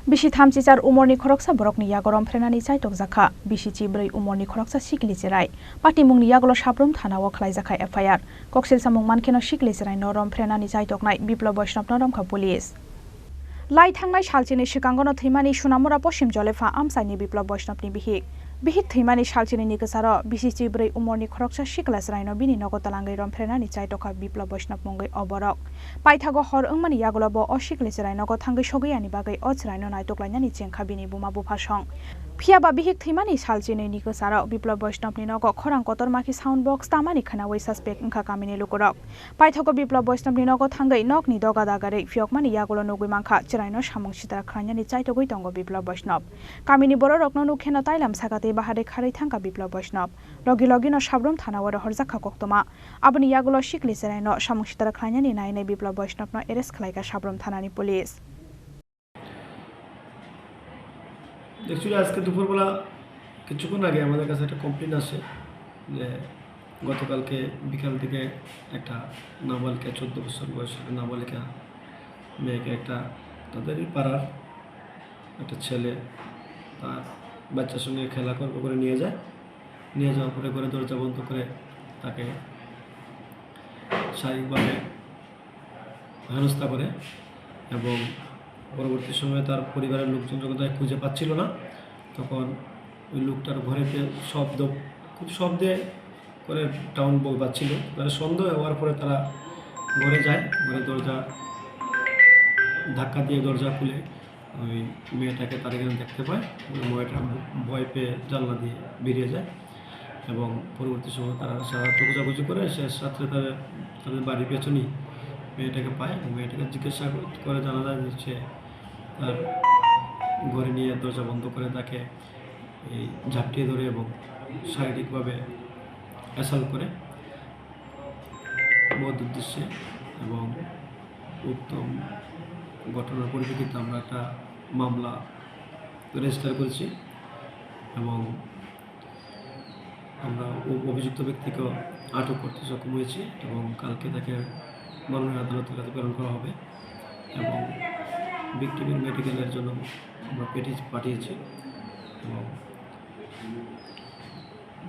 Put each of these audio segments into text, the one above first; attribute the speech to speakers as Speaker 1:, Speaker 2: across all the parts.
Speaker 1: Bisi Thamchichar Omarni Khoroksa Borokni Yago Rompherenani Chaitokjakha Bisichibwrwi Omarni Khoroksa Sikli Chwrai Pati mungni Yagolo Sabrum Thanao Khlaijakha FIR Koksil samung mankeno Sikli Chwrai no Rompherenani Chaitoknai Biplab Vaishnab no Romkha Police Lai thangnai salchini sikangono thimani Sunamura Poshim Jolefa Amsaini Biplab Vaishnabni Bihik thimani salchini nikasaro Bisichibwrwi Omarni Khoroksa Sikla Chwrai no bini nogo talangai Rompherenani Chaitokha Biplab Vaishnab mungai oborok Paithago Khorang Yagolobo o Sikli Chwrai nogo thangai sogiyani bagai o chwrai no naitoklainani chengkha bini buma bufasong Phiaba bihik thimani salchini nikasaro Biplab Vaishnabni nogo Khorang kotormaki sound box tamani khanawai suspect wngkha kamini lukurok Paithago Biplab Vaishnabni nogo thangai nokni doga dagare phiokmani Yagolo nugui mangkha chwrai no samung sitara khlainani chaitogui tongo Biplab Vaishnab kamini borok no nukheno tailam sakate bahare kharai thangka Biplab Vaishnab logi logi no sabrum thanawara horjakha koktoma aboni Yagolo Sikli Chwrai no samung sitara khlainani nainai Biplab Vaishnab no arrest khlaika sabrum thanani police
Speaker 2: Actually, আজকে দুপুরবেলা কিছুক্ষণ আগে আমাদের কাছে একটা complain আসে যে গতকালকে বিকাল থেকে একটা নাবালিকা 14 বছর বয়সের নাবালিকা মেয়েকে একটা তাদেরই পাড়ার একটা ছেলে তার বাচ্চার সঙ্গে খেলা করে নিয়ে যাওয়ার পরে ঘরে দরজা বন্ধ করে তাকে শারীরিকভাবে হেনস্থা করে এবং পরবর্তী সময়ে তার পরিবারের লোকজন যখন তাকে খুঁজে পাচ্ছিল না তখন ওই লোকটার ঘরেতে খুব শব্দে করে টাউন বল পাচ্ছিল তারা সন্দেহ হওয়ার পরে তারা ঘরে যায় ঘরে দরজা ধাক্কা দিয়ে দরজা খুলে ওই মেয়েটাকে তারা এখানে দেখতে পায় মেয়েটা ভয় পেয়ে জানলা দিয়ে বেরিয়ে যায় এবং পরবর্তী সময় তারা সারা খোঁজাখুঁজি করে শেষ রাত্রে তাদের বাড়ির পেছনেই মেয়েটাকে পায় এবং মেয়েটাকে জিজ্ঞাসা করে জানা যায় যে তার ঘরে নিয়ে দরজা বন্ধ করে তাকে এই ঝাপটিয়ে ধরে এবং শারীরিকভাবে অ্যাসাল্ট করে বদ উদ্দেশ্যে এবং উত্তম ঘটনার পরিপ্রেক্ষিতে আমরা একটা মামলা রেজিস্টার করেছি এবং আমরা অভিযুক্ত ব্যক্তিকে আটক করতে সক্ষম হয়েছি এবং কালকে তাকে মাননীয় আদালতের কাছে প্রেরণ করা হবে এবং ভিক্টিমের মেডিকেলের জন্য আমরা পাঠিয়েছি এবং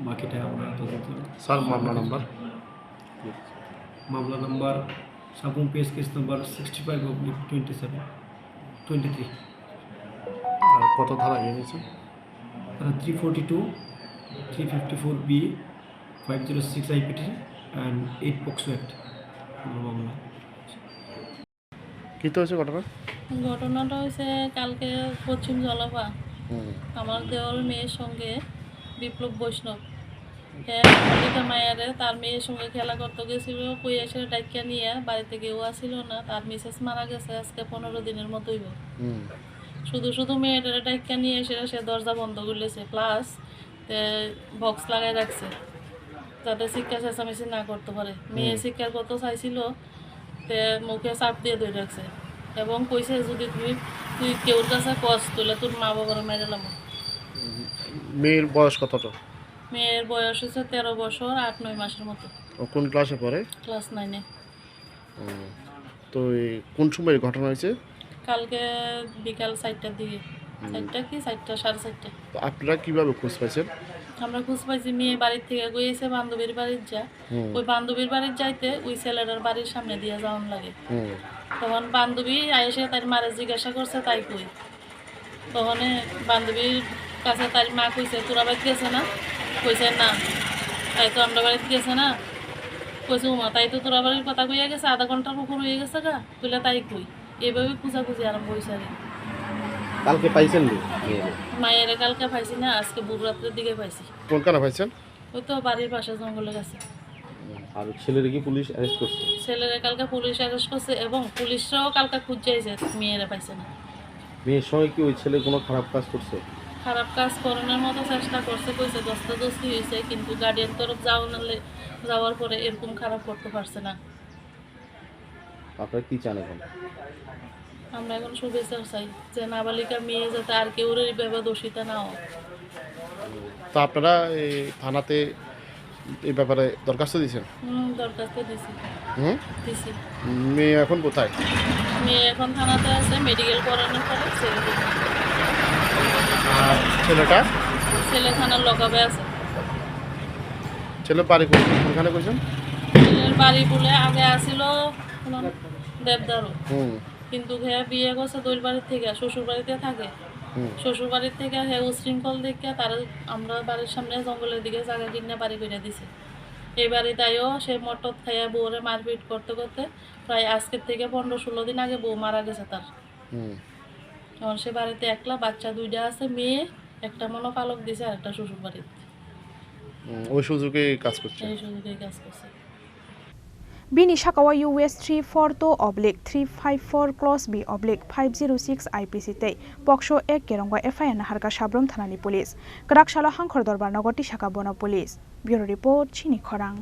Speaker 2: বাকিটা আমরা তদন্ত
Speaker 3: স্যার
Speaker 2: মামলা number Sabroom pace case number 65/27/23
Speaker 3: কত ধারা এনেছে
Speaker 2: তারা 342 354B 506 IPT and 8 POCSO Act মামলা
Speaker 3: কি তো হয়েছে
Speaker 4: ঘটনাটা হয়েছে কালকে পশ্চিম জলাপা আমার দেওয়ার মেয়ের সঙ্গে বিপ্লব বৈষ্ণব মল্লিকা মায়ারে তার মেয়ের সঙ্গে খেলা করতে গেছিল কই এসে ডাইকা নিয়ে বাড়িতে কেউ আসছিল না তার মিসেস মারা গেছে আজকে 15 দিনের মতোই শুধু মেয়েটারে ডাইকা নিয়ে এসে সে দরজা বন্ধ করলেছে প্লাস বক্স লাগাই রাখছে যাতে শিক্ষা চেঁচামেচি না করতে পারে মেয়ে শিক্ষার কত চাইছিল তে মুখে চাপ দিয়ে ধরে রাখছে এবং কইছে যদি তুই কেউর কাছে কস তুলে তোর মা বাবার মেরেলাম
Speaker 3: মেয়ের বয়স কতটা
Speaker 4: মেয়ের বয়স হচ্ছে 13 বছর 8-9 মাসের মতো
Speaker 3: কোন ক্লাসে পড়ে
Speaker 4: ক্লাস 9-এ
Speaker 3: তো কোন সময় ঘটনা হয়েছে
Speaker 4: কালকে বিকাল 4টার দিকে 4টা কি 4টা 4:30
Speaker 3: তো আপনারা কিভাবে খোঁজ পাইছেন
Speaker 4: আমরা খোঁজ পাইছি মেয়ে বাড়ির থেকে গিয়েছে বান্ধবীর বাড়ির ওই বান্ধবীর বাড়ির যাইতে ওই ছেলেটার বাড়ির সামনে দিয়ে যাওয়ান লাগে তখন বান্ধবী এসে তার মারে জিজ্ঞাসা করছে তাই কই তখন বান্ধবীর কাছে তার মা কইছে তোরা বাড়িতে গেছে না কইছে না তাই তো আমরা বাড়িতে গেছে না কইছে উমা তাই তো তোরা বাড়ির কথা কইয়া গেছে আধা ঘন্টার উপর হয়ে গেছে গা তুলে তাই কই এইভাবে খুঁজাখুঁজি আরম্ভ হয়েছে আর
Speaker 3: কালকে পাইছেন
Speaker 4: মায়ের কালকে পাইছি না আজকে বুধ রাত্রের দিকে পাইছি
Speaker 3: কোনখানে পাইছেন
Speaker 4: ওই তো বাড়ির পাশে জঙ্গলের কাছে
Speaker 3: আর ছেলের কি পুলিশ অ্যারেস্ট করছে
Speaker 4: ছেলেরা কালকে পুলিশ অ্যারেস্ট করছে এবং পুলিশরাও কালকে খুঁজছে মেয়েরা পাইছে না
Speaker 3: মেয়ের সঙ্গে কি ওই ছেলে কোনো খারাপ কাজ করছে
Speaker 4: খারাপ কাজ করানোর মতো চেষ্টা করছে কইছে দস্তাদস্তি হয়েছে কিন্তু গার্ডিয়ান তরফ যাওয়ার পরে এরকম খারাপ করতে পারছে না
Speaker 3: আপনারা কি চান এখন
Speaker 4: আমরা এখন শুভেচ্ছা চাই যে নাবালিকা মেয়ে যাতে আর কেউ এইভাবে দোষিতা না হয়
Speaker 3: তো আপনারা এই থানাতে এই ব্যাপারে দরখাস্ত দিয়েছেন
Speaker 4: দরখাস্ত দিছি দিছি
Speaker 3: মেয়ে এখন কোথায়
Speaker 4: মেয়ে এখন থানাতে আছে মেডিকেল করানোর পরে ছেড়ে দিই
Speaker 3: ছেলেটা
Speaker 4: ছেলে থানার লকাবে আছে।
Speaker 3: ছেলে বাড়ি কোনখানে কইছেন?
Speaker 4: ছেলের বাড়ি বলে আগে আসিল দেবদারু, কিন্তু হ্যাঁ বিয়ে করছে দৈর বাড়ির থেকে, শ্বশুর বাড়িতে থাকে। শ্বশুর বাড়ির থেকে হ্যাঁ উশৃঙ্খল দেখে তার আমরা বাড়ির সামনে জঙ্গলের দিকে জায়গা কিনে বাড়ি করে দিছে। এই বাড়ি তাইও সে মটর খাইয়া বউরে মারপিট করতে করতে প্রায় আজকের থেকে 15-16 দিন আগে বউ মারা গেছে তার। এখন সে বাড়িতে একলা, বাচ্চা 2টা আছে, মেয়ে একটা মনো পালক দিছে আর একটা শ্বশুর বাড়িতে।
Speaker 3: ওই সুযোগে কাজ করছে।
Speaker 4: এই সুযোগে কাজ করছে।
Speaker 1: Bini Shakawa US 342/354/B/506 IPC te Poksho 1 Kerongwa FIR na harka Sabrom Thanani Police. Krakshalo Hangkhor Dorbar Nogoti Shaka Bono Police. Bureau Report Chini Khorang.